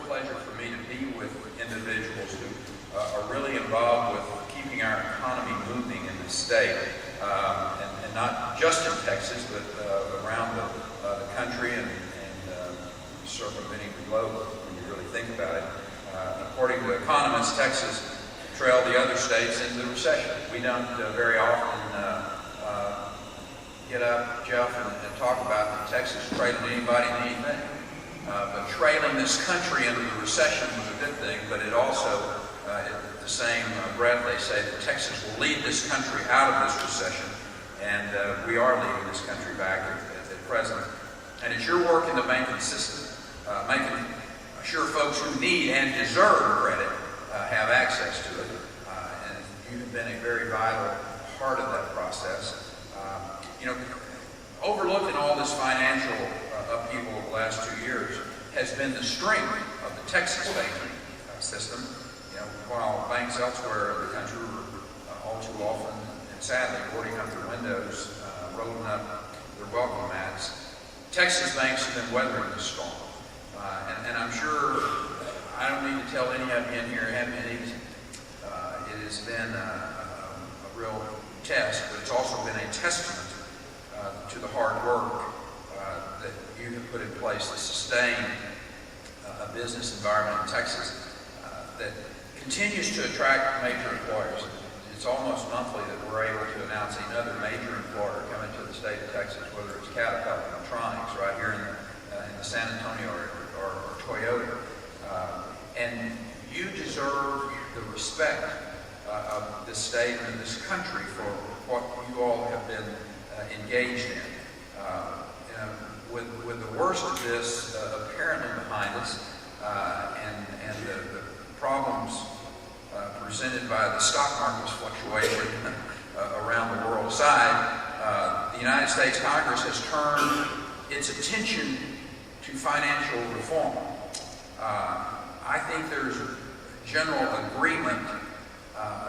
pleasure for me to be with individuals who are really involved with keeping our economy moving in the state, and not just in Texas, but around the country and circumventing the globe when you really think about it. According to economists, Texas trailed the other states into the recession. We don't very often get up, Jeff, and talk about that Texas trailing anybody in anything. But trailing this country into the recession was a good thing, but it also, at the same breath, they say that Texas will lead this country out of this recession, and we are leading this country back at present. And it's your work in the banking system, making sure folks who need and deserve credit have access to it. And you've been a very vital part of that process. Overlooked in all this financial upheaval of the last 2 years has been the strength of the Texas banking system. While banks elsewhere in the country were all too often, and sadly, boarding up their windows, rolling up their welcome mats, Texas banks have been weathering the storm. And I'm sure I don't need to tell any of you in here it hasn't been easy. It has been a real test, but it's also been a testament to the hard work that you have put in place to sustain a business environment in Texas that continues to attract major employers. It's almost monthly that we're able to announce another major employer coming to the state of Texas, whether it's Caterpillar, Electronics, right here in the San Antonio area, or Toyota. And you deserve the respect of this state and this country for what you all have been engaged in. With the worst of this apparently behind us, and the problems presented by the stock market's fluctuation around the world aside, the United States Congress has turned its attention to financial reform. I think there's general agreement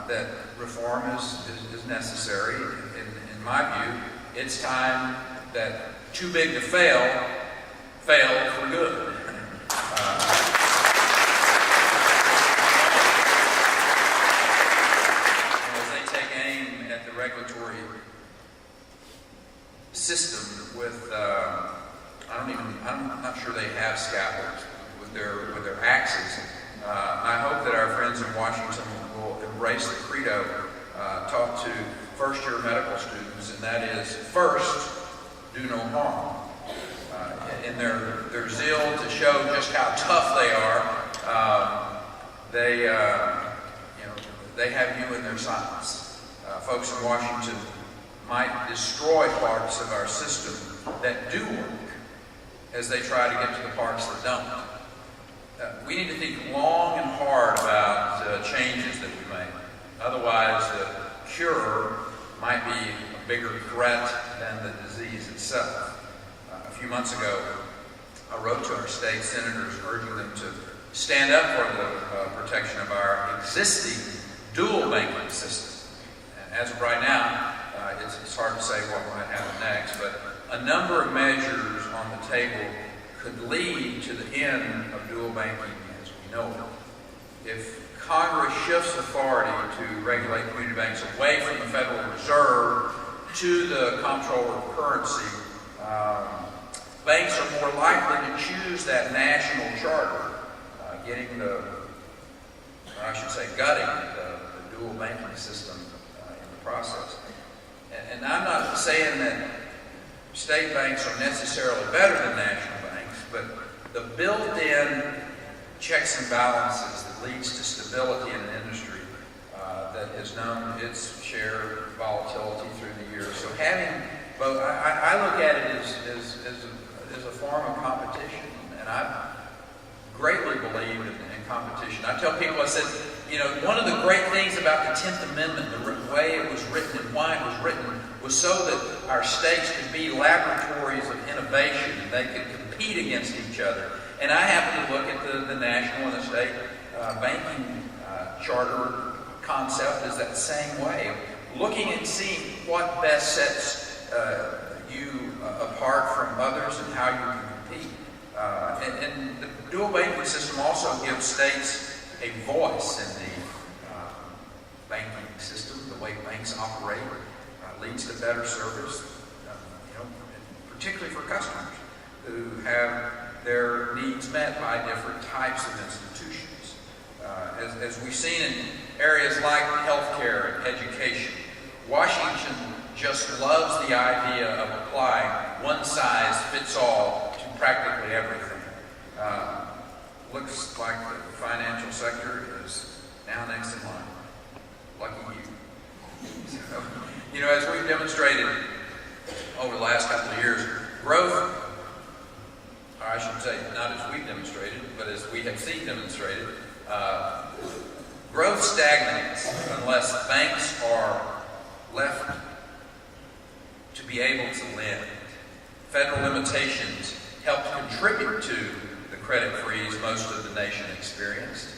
that reform is necessary. In my view, it's time that too big to fail for good. As they take aim at the regulatory system with, I'm not sure they have scaffolds with their axes. I hope that our friends in Washington will embrace the credo taught to first-year medical students, and that is, first, do no harm. In their zeal to show just how tough they are, they have you in their sights. Folks in Washington might destroy parts of our system that do work as they try to get to the parts that don't. We need to think long and hard about changes that we make. Otherwise, the cure might be a bigger threat than the disease itself. A few months ago, I wrote to our state senators urging them to stand up for the protection of our existing dual banking system. And as of right now, it's hard to say what might happen next, but a number of measures on the table could lead to the end of dual banking as we know it. If Congress shifts authority to regulate community banks away from the Federal Reserve to the comptroller of currency, banks are more likely to choose that national charter, gutting the dual banking system in the process. And I'm not saying that state banks are necessarily better than national banks, but the built-in checks and balances that leads to stability in an industry that has known its share of volatility through the years. So having both, I look at it as a form of competition, and I greatly believe in competition. I tell people, I said, one of the great things about the 10th Amendment, the way it was written and why it was written, was so that our states could be laboratories of innovation. They could compete against each other. And I happen to look at the national and the state banking charter concept as that same way, looking and seeing what best sets you apart from others and how you can compete. And the dual banking system also gives states a voice in the banking system. The way banks operate leads to better service, particularly for customers who have their needs met by different types of institutions. As we've seen in areas like healthcare and education, Washington just loves the idea of applying one size fits all to practically everything. Looks like the financial sector is now next in line. Lucky you. So, as we've demonstrated over the last couple of years, growth, or I should say, not as we've demonstrated, but as we have seen demonstrated, growth stagnates unless banks are left to be able to lend. Federal limitations help contribute to the credit freeze most of the nation experienced.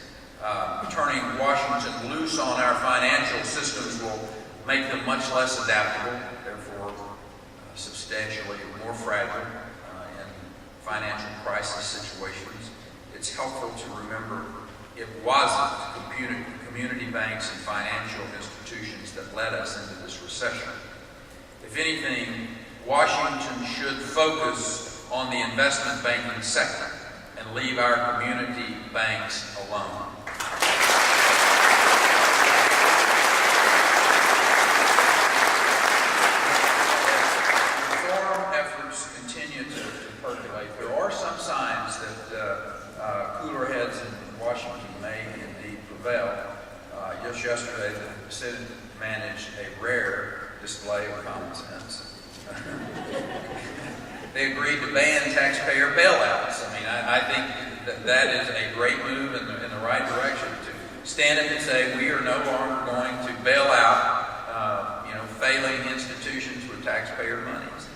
Turning Washington loose on our financial systems will make them much less adaptable, therefore substantially more fragile in financial crisis situations. It's helpful to remember it wasn't community banks and financial institutions that led us into this recession. If anything, Washington should focus on the investment banking sector and leave our community banks alone. Reform efforts continue to percolate. There are some signs that cooler heads in Washington may indeed prevail. Just yesterday, the Senate managed a rare display of common sense. They agreed to ban taxpayer bailouts. I think that is a great move in the right direction to stand up and say we are no longer going to bail out failing institutions with taxpayer monies.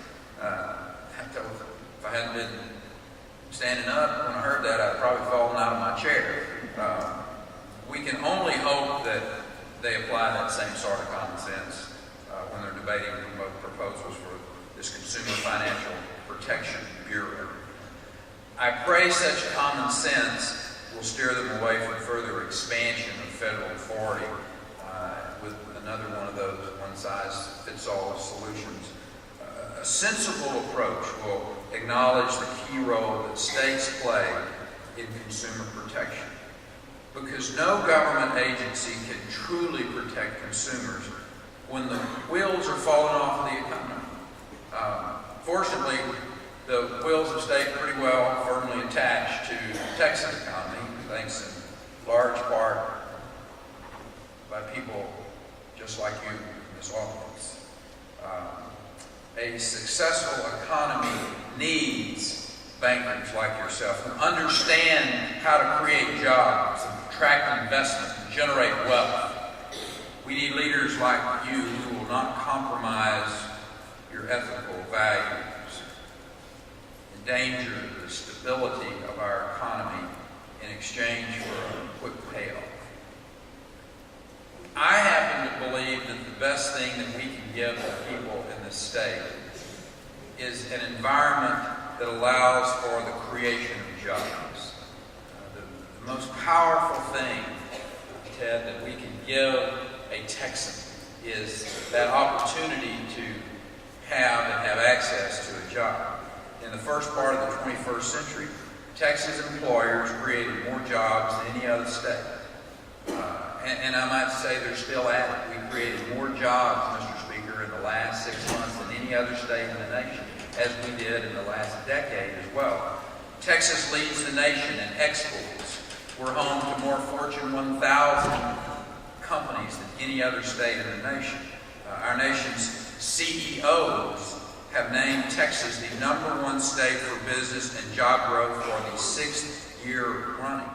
If I hadn't been standing up when I heard that, I'd probably fallen out of my chair. We can only hope that they apply that same sort of common sense when they're debating proposals for this Consumer Financial Protection Bureau. I pray such common sense will steer them away from further expansion of federal authority with another one of those one-size-fits-all solutions. A sensible approach will acknowledge the key role that states play in consumer protection, because no government agency can truly protect consumers when the wheels are falling off of the economy. Fortunately, the wheels have stayed pretty well firmly attached to the Texas economy, thanks in large part by people just like you in this office. A successful economy needs bankers like yourself who understand how to create jobs and attract investment and generate wealth. We need leaders like you who will not compromise your ethical values, endanger the stability of our economy in exchange for a quick payoff. I happen to believe that the best thing that we can give the people in this state is an environment that allows for the creation of jobs. The most powerful thing, Ted, that we can give a Texan is that opportunity to have access to a job. In the first part of the 21st century, Texas employers created more jobs than any other state. And I might say they're still at it. We created more jobs, Mr. Speaker, in the last 6 months than any other state in the nation, as we did in the last decade as well. Texas leads the nation in exports. We're home to more Fortune 1000 companies than any other state in the nation. Our nation's CEOs have named Texas the #1 state for business and job growth for the 6th year running.